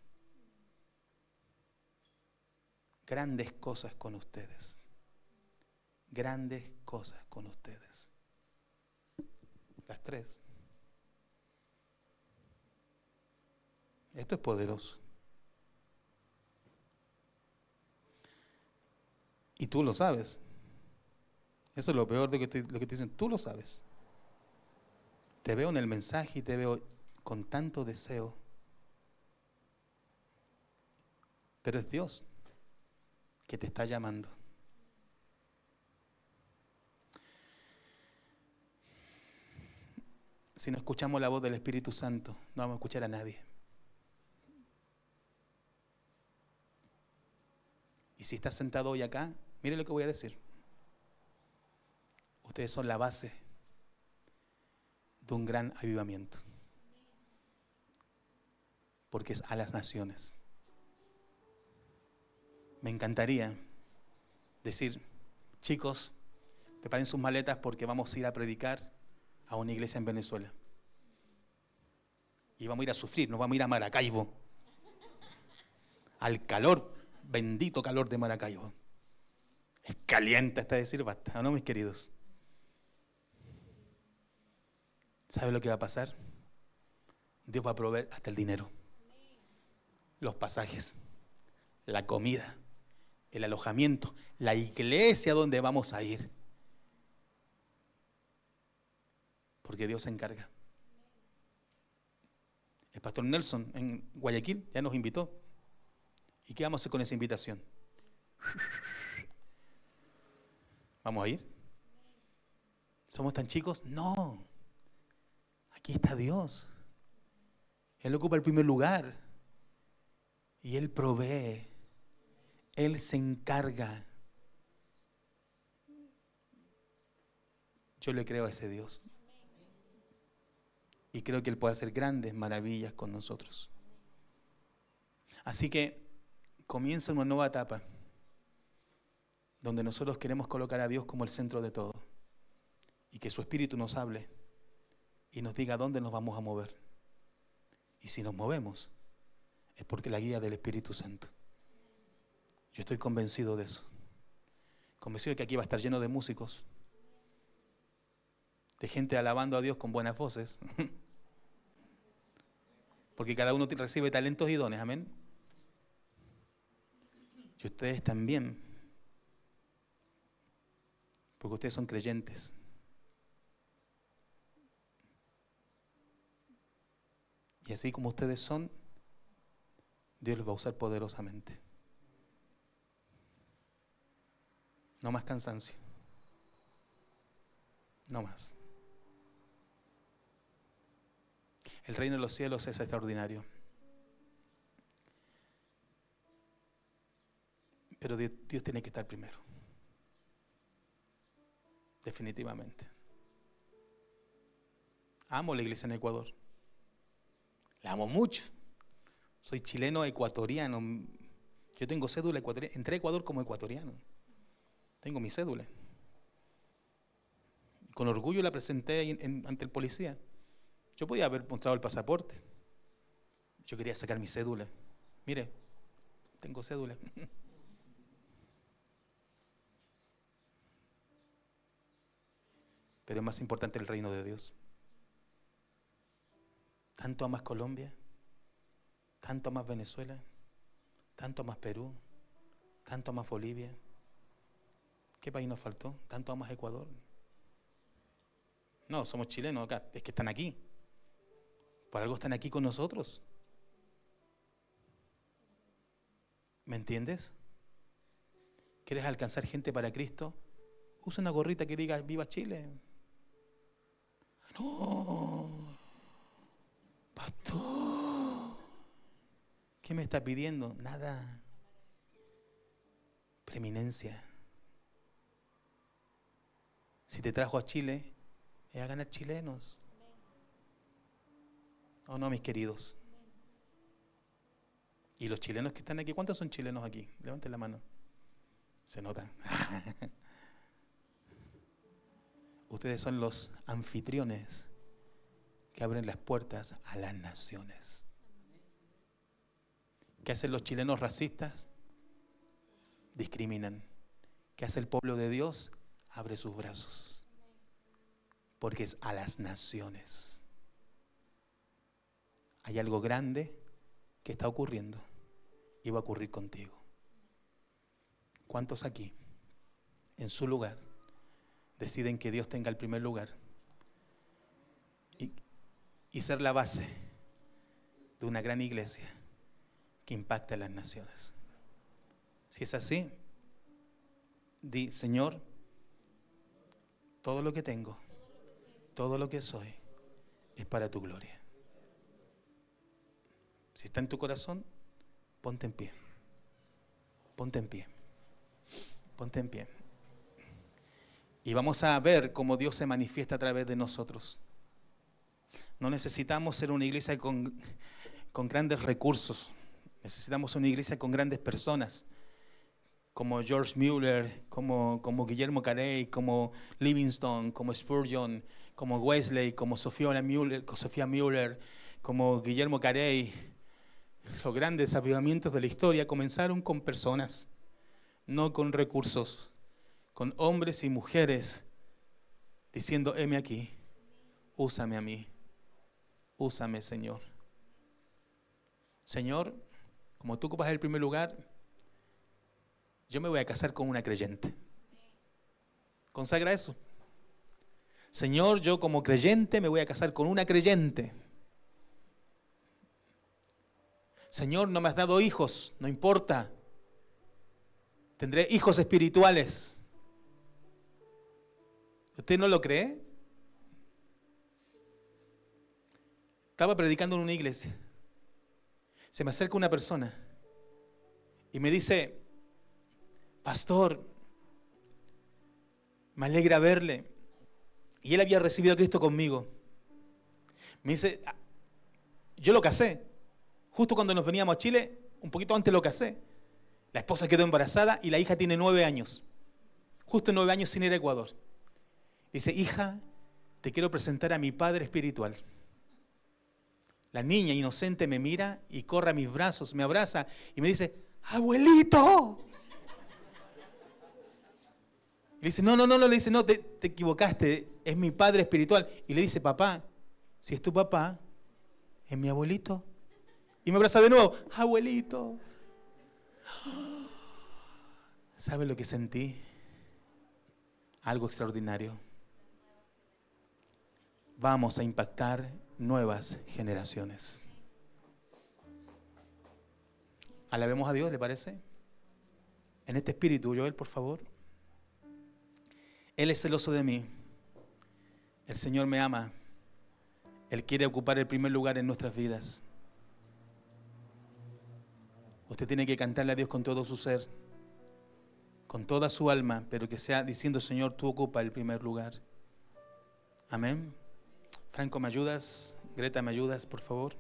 Grandes cosas con ustedes. Grandes cosas con ustedes. Las tres. Esto es poderoso. Y tú lo sabes. Eso es lo peor de lo que te dicen. Tú lo sabes. Te veo en el mensaje y te veo con tanto deseo. Pero es Dios que te está llamando. Si no escuchamos la voz del Espíritu Santo, no vamos a escuchar a nadie. Y si estás sentado hoy acá, mire lo que voy a decir. Ustedes son la base de un gran avivamiento. Porque es a las naciones. Me encantaría decir, chicos, preparen sus maletas porque vamos a ir a predicar a una iglesia en Venezuela. Y vamos a ir a sufrir, nos vamos a ir a Es caliente hasta decir basta, ¿o no, mis queridos? ¿Sabe lo que va a pasar? Dios va a proveer hasta el dinero, los pasajes, la comida, el alojamiento, la iglesia donde vamos a ir. Porque Dios se encarga. El pastor Nelson en Guayaquil ya nos invitó. ¿Y qué vamos a hacer con esa invitación? ¿Vamos a ir? ¿Somos tan chicos? No. Aquí está Dios. Él ocupa el primer lugar. Y Él provee. Él se encarga. Yo le creo a ese Dios. Y creo que Él puede hacer grandes maravillas con nosotros. Así que comienza una nueva etapa donde nosotros queremos colocar a Dios como el centro de todo y que su Espíritu nos hable y nos diga dónde nos vamos a mover. Y si nos movemos es porque la guía del Espíritu Santo. Yo estoy convencido de eso. Convencido de que aquí va a estar lleno de músicos, de gente alabando a Dios con buenas voces. Porque cada uno recibe talentos y dones, amén. Y ustedes también. Porque ustedes son creyentes. Y así como ustedes son, Dios los va a usar poderosamente. No más cansancio. No más. El reino de los cielos es extraordinario. Pero Dios tiene que estar primero. Definitivamente. Amo la iglesia en Ecuador. La amo mucho. Soy chileno ecuatoriano. Yo tengo cédula ecuatoriana. Entré a Ecuador como ecuatoriano. Tengo mi cédula. Con orgullo la presenté ante el policía. Yo podía haber mostrado el pasaporte. Yo quería sacar mi cédula. Mire, tengo cédula. Pero es más importante el reino de Dios. Tanto amas Colombia, tanto amas Venezuela, tanto amas Perú, tanto amas Bolivia. ¿Qué país nos faltó? Tanto amas Ecuador. No, somos chilenos acá, es que están aquí. Por algo están aquí con nosotros. ¿Me entiendes? ¿Quieres alcanzar gente para Cristo? Usa una gorrita que diga ¡Viva Chile! No, pastor, ¿qué me está pidiendo? Nada. Preeminencia. Si te trajo a Chile, es a ganar chilenos. ¿O no, mis queridos? Y los chilenos que están aquí, ¿cuántos son chilenos aquí? Levanten la mano. Se nota. Ustedes son los anfitriones que abren las puertas a las naciones. ¿Qué hacen los chilenos racistas? Discriminan. ¿Qué hace el pueblo de Dios? Abre sus brazos. Porque es a las naciones. Hay algo grande que está ocurriendo y va a ocurrir contigo. ¿Cuántos aquí, en su lugar, deciden que Dios tenga el primer lugar y ser la base de una gran iglesia que impacte a las naciones? Si es así, di: Señor, todo lo que tengo, todo lo que soy, es para tu gloria. Si está en tu corazón, ponte en pie. Ponte en pie. Ponte en pie. Y vamos a ver cómo Dios se manifiesta a través de nosotros. No necesitamos ser una iglesia con grandes recursos. Necesitamos una iglesia con grandes personas, como George Mueller, como Guillermo Carey, como Livingstone, como Spurgeon, como Wesley, como Sofía Mueller, como Guillermo Carey. Los grandes avivamientos de la historia comenzaron con personas, no con recursos. con hombres y mujeres diciendo, heme aquí, úsame a mí, úsame, Señor. Señor, como tú ocupas el primer lugar, yo me voy a casar con una creyente. Consagra eso. Señor, yo como creyente me voy a casar con una creyente. Señor, no me has dado hijos, no importa. Tendré hijos espirituales. ¿Usted no lo cree? Estaba predicando en una iglesia. Se me acerca una persona y me dice, pastor, me alegra verle. Y él había recibido a Cristo conmigo. Me dice, yo lo casé. Justo cuando nos veníamos a Chile, un poquito antes lo casé. La esposa quedó embarazada y la hija tiene 9 años. Justo 9 años sin ir a Ecuador. Dice, hija, te quiero presentar a mi padre espiritual. La niña inocente me mira y corre a mis brazos, me abraza y me dice, abuelito. Y le dice, no, le dice, no, te equivocaste, es mi padre espiritual. Y le dice, papá, si es tu papá, es mi abuelito. Y me abraza de nuevo, abuelito. ¿Sabe lo que sentí? Algo extraordinario. Vamos a impactar nuevas generaciones. Alabemos a Dios, ¿le parece? En este espíritu, Joel, por favor. Él es celoso de mí. El Señor me ama. Él quiere ocupar el primer lugar en nuestras vidas. Usted tiene que cantarle a Dios con todo su ser, con toda su alma, pero que sea diciendo, Señor, tú ocupa el primer lugar. Amén. Franco, ¿me ayudas? Greta, ¿me ayudas, por favor?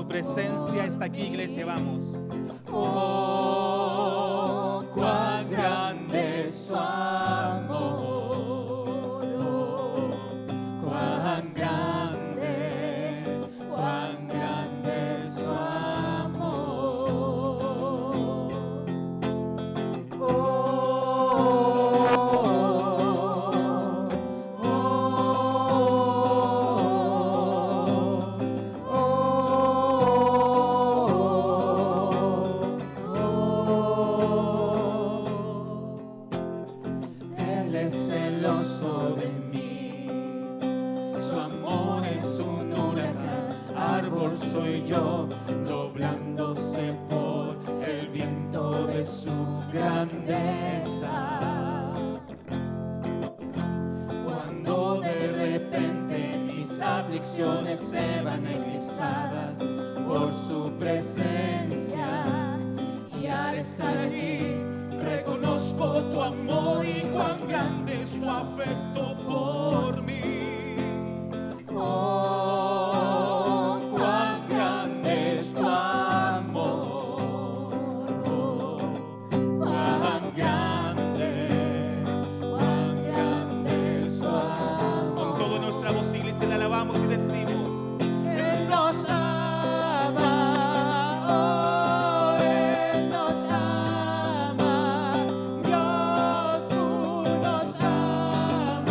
Presencia está aquí, iglesia, vamos. Oh, cuán grande es su amor. Oh, cuán grande es su amor. Soy yo, doblándose por el viento de su grandeza. Cuando de repente mis aflicciones se van eclipsadas por su presencia, y al estar allí reconozco tu amor y cuán grande es tu afecto por mí. Ama, Dios, tú nos amas.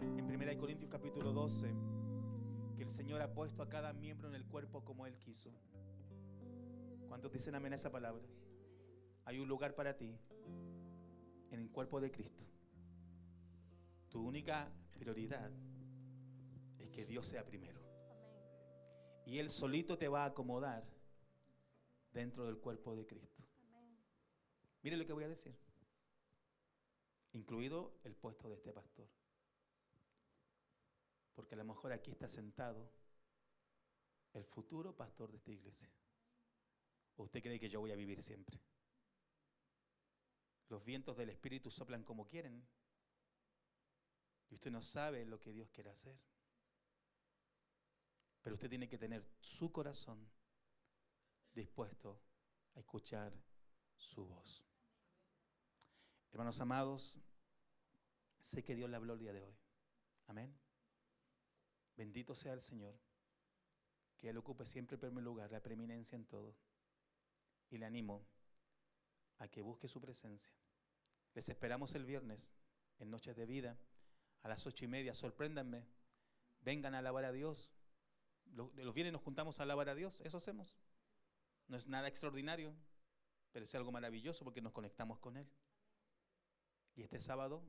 en 1 Corintios capítulo 12 que el Señor ha puesto a cada miembro en el cuerpo como Él quiso. ¿Cuántos dicen amén a esa palabra? Hay un lugar para ti en el cuerpo de Cristo. Tu única prioridad es que Dios sea primero. Y Él solito te va a acomodar dentro del cuerpo de Cristo. Mire lo que voy a decir, incluido el puesto de este pastor. Porque a lo mejor aquí está sentado el futuro pastor de esta iglesia. ¿O usted cree que yo voy a vivir siempre? Los vientos del Espíritu soplan como quieren. Y usted no sabe lo que Dios quiere hacer. Pero usted tiene que tener su corazón dispuesto a escuchar su voz. Hermanos amados, sé que Dios le habló el día de hoy. Amén. Bendito sea el Señor, que Él ocupe siempre el primer lugar, la preeminencia en todo. Y le animo a que busque su presencia. Les esperamos el viernes en Noches de Vida a las 8:30. Sorpréndanme, vengan a alabar a Dios. Los viernes nos juntamos a alabar a Dios, eso hacemos. No es nada extraordinario, pero es algo maravilloso porque nos conectamos con Él. Y este sábado,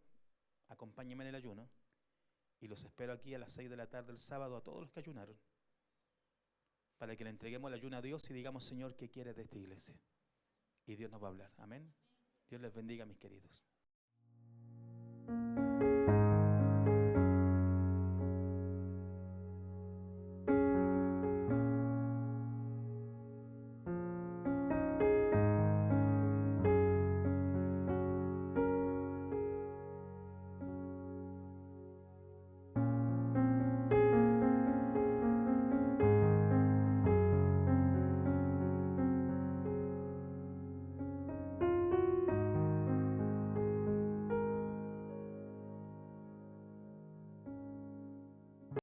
acompáñenme en el ayuno. Y los espero aquí a las 6 de la tarde el sábado a todos los que ayunaron. Para que le entreguemos el ayuno a Dios y digamos, Señor, ¿qué quieres de esta iglesia? Y Dios nos va a hablar. Amén. Dios les bendiga, mis queridos.